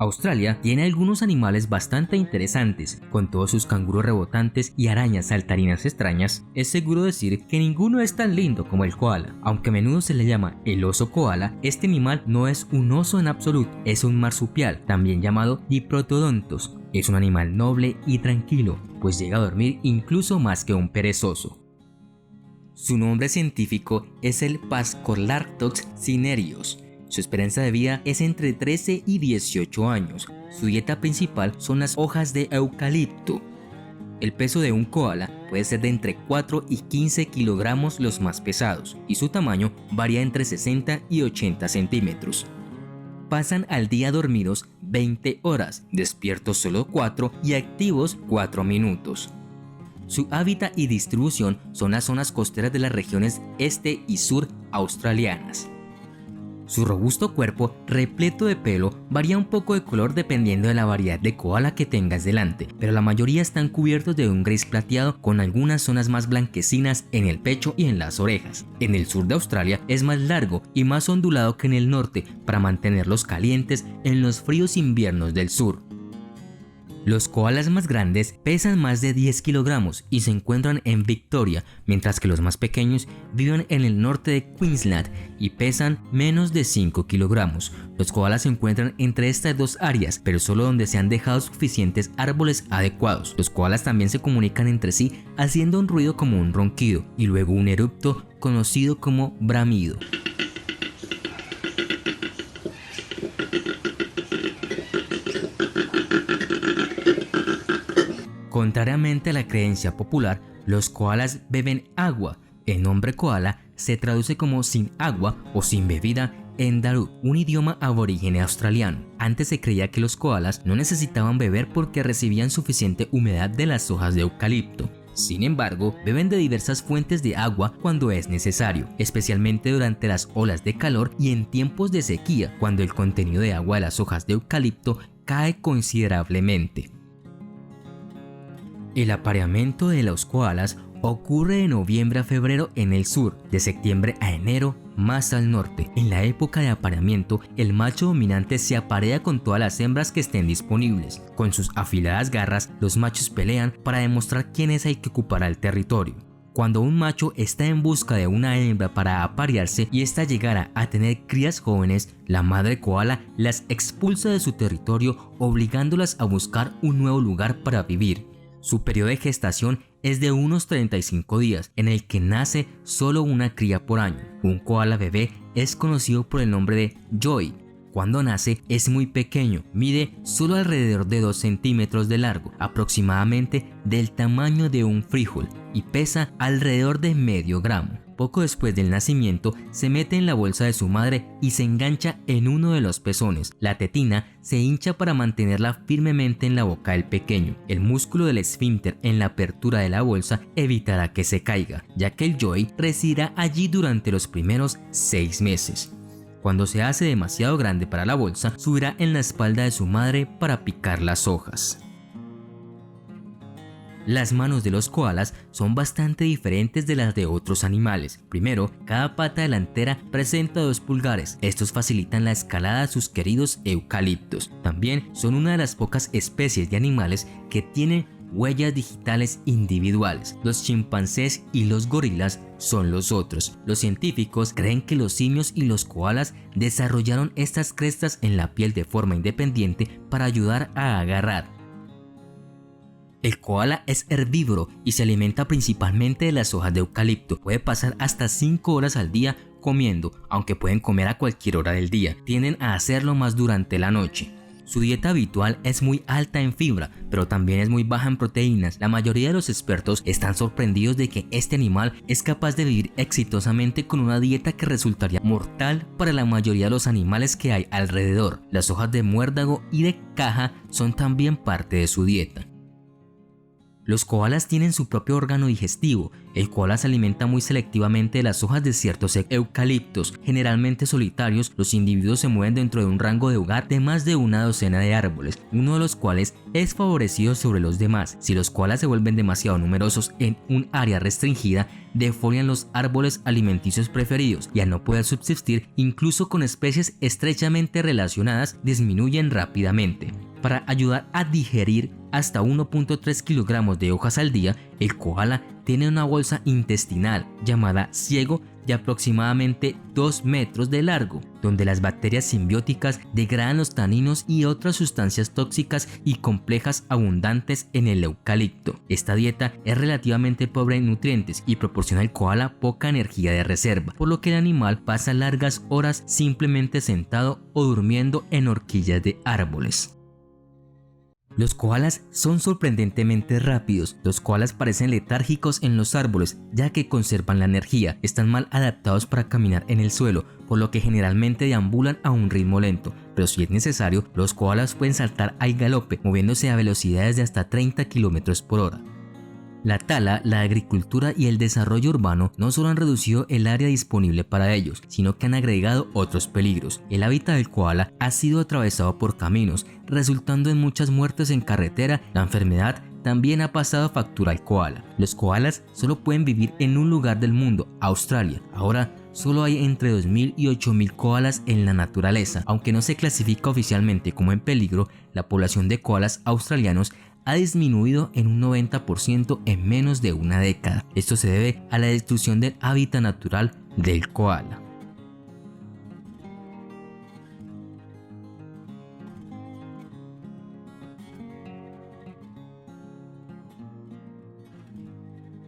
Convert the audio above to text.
Australia tiene algunos animales bastante interesantes, con todos sus canguros rebotantes y arañas saltarinas extrañas. Es seguro decir que ninguno es tan lindo como el koala. Aunque a menudo se le llama el oso koala, este animal no es un oso en absoluto, es un marsupial, también llamado Diprotodontos. Es un animal noble y tranquilo, pues llega a dormir incluso más que un perezoso. Su nombre científico es el Phascolarctos cinereus. Su esperanza de vida es entre 13 y 18 años. Su dieta principal son las hojas de eucalipto. El peso de un koala puede ser de entre 4 y 15 kilogramos los más pesados, y su tamaño varía entre 60 y 80 centímetros. Pasan al día dormidos 20 horas, despiertos solo 4 y activos 4 minutos. Su hábitat y distribución son las zonas costeras de las regiones este y sur australianas. Su robusto cuerpo, repleto de pelo, varía un poco de color dependiendo de la variedad de koala que tengas delante, pero la mayoría están cubiertos de un gris plateado con algunas zonas más blanquecinas en el pecho y en las orejas. En el sur de Australia es más largo y más ondulado que en el norte para mantenerlos calientes en los fríos inviernos del sur. Los koalas más grandes pesan más de 10 kilogramos y se encuentran en Victoria, mientras que los más pequeños viven en el norte de Queensland y pesan menos de 5 kilogramos. Los koalas se encuentran entre estas dos áreas, pero solo donde se han dejado suficientes árboles adecuados. Los koalas también se comunican entre sí haciendo un ruido como un ronquido y luego un erupto conocido como bramido. Contrariamente a la creencia popular, los koalas beben agua. El nombre koala se traduce como sin agua o sin bebida en Darug, un idioma aborígene australiano. Antes se creía que los koalas no necesitaban beber porque recibían suficiente humedad de las hojas de eucalipto. Sin embargo, beben de diversas fuentes de agua cuando es necesario, especialmente durante las olas de calor y en tiempos de sequía, cuando el contenido de agua de las hojas de eucalipto cae considerablemente. El apareamiento de los koalas ocurre de noviembre a febrero en el sur, de septiembre a enero más al norte. En la época de apareamiento, el macho dominante se aparea con todas las hembras que estén disponibles. Con sus afiladas garras, los machos pelean para demostrar quién es el que ocupará el territorio. Cuando un macho está en busca de una hembra para aparearse y ésta llegara a tener crías jóvenes, la madre koala las expulsa de su territorio, obligándolas a buscar un nuevo lugar para vivir. Su periodo de gestación es de unos 35 días, en el que nace solo una cría por año. Un koala bebé es conocido por el nombre de joey. Cuando nace es muy pequeño, mide solo alrededor de 2 centímetros de largo, aproximadamente del tamaño de un frijol, y pesa alrededor de medio gramo. Poco después del nacimiento se mete en la bolsa de su madre y se engancha en uno de los pezones. La tetina se hincha para mantenerla firmemente en la boca del pequeño. El músculo del esfínter en la apertura de la bolsa evitará que se caiga, ya que el joey residirá allí durante los primeros 6 meses. Cuando se hace demasiado grande para la bolsa, subirá en la espalda de su madre para picar las hojas. Las manos de los koalas son bastante diferentes de las de otros animales. Primero, cada pata delantera presenta 2 pulgares. Estos facilitan la escalada a sus queridos eucaliptos. También son una de las pocas especies de animales que tienen huellas digitales individuales. Los chimpancés y los gorilas son los otros. Los científicos creen que los simios y los koalas desarrollaron estas crestas en la piel de forma independiente para ayudar a agarrar. El koala es herbívoro y se alimenta principalmente de las hojas de eucalipto. Puede pasar hasta 5 horas al día comiendo, aunque pueden comer a cualquier hora del día. Tienden a hacerlo más durante la noche. Su dieta habitual es muy alta en fibra, pero también es muy baja en proteínas. La mayoría de los expertos están sorprendidos de que este animal es capaz de vivir exitosamente con una dieta que resultaría mortal para la mayoría de los animales que hay alrededor. Las hojas de muérdago y de caja son también parte de su dieta. Los koalas tienen su propio órgano digestivo. El koala se alimenta muy selectivamente de las hojas de ciertos eucaliptos. Generalmente solitarios, los individuos se mueven dentro de un rango de hogar de más de una docena de árboles, uno de los cuales es favorecido sobre los demás. Si los koalas se vuelven demasiado numerosos en un área restringida, defolian los árboles alimenticios preferidos y al no poder subsistir, incluso con especies estrechamente relacionadas, disminuyen rápidamente. Para ayudar a digerir hasta 1.3 kilogramos de hojas al día, el koala tiene una bolsa intestinal llamada ciego de aproximadamente 2 metros de largo, donde las bacterias simbióticas degradan los taninos y otras sustancias tóxicas y complejas abundantes en el eucalipto. Esta dieta es relativamente pobre en nutrientes y proporciona al koala poca energía de reserva, por lo que el animal pasa largas horas simplemente sentado o durmiendo en horquillas de árboles. Los koalas son sorprendentemente rápidos. Los koalas parecen letárgicos en los árboles, ya que conservan la energía. Están mal adaptados para caminar en el suelo, por lo que generalmente deambulan a un ritmo lento. Pero si es necesario, los koalas pueden saltar al galope, moviéndose a velocidades de hasta 30 km por hora. La tala, la agricultura y el desarrollo urbano no solo han reducido el área disponible para ellos, sino que han agregado otros peligros. El hábitat del koala ha sido atravesado por caminos, resultando en muchas muertes en carretera. La enfermedad también ha pasado factura al koala. Los koalas solo pueden vivir en un lugar del mundo, Australia. Ahora solo hay entre 2.000 y 8.000 koalas en la naturaleza. Aunque no se clasifica oficialmente como en peligro, la población de koalas australianos ha disminuido en un 90% en menos de una década. Esto se debe a la destrucción del hábitat natural del koala.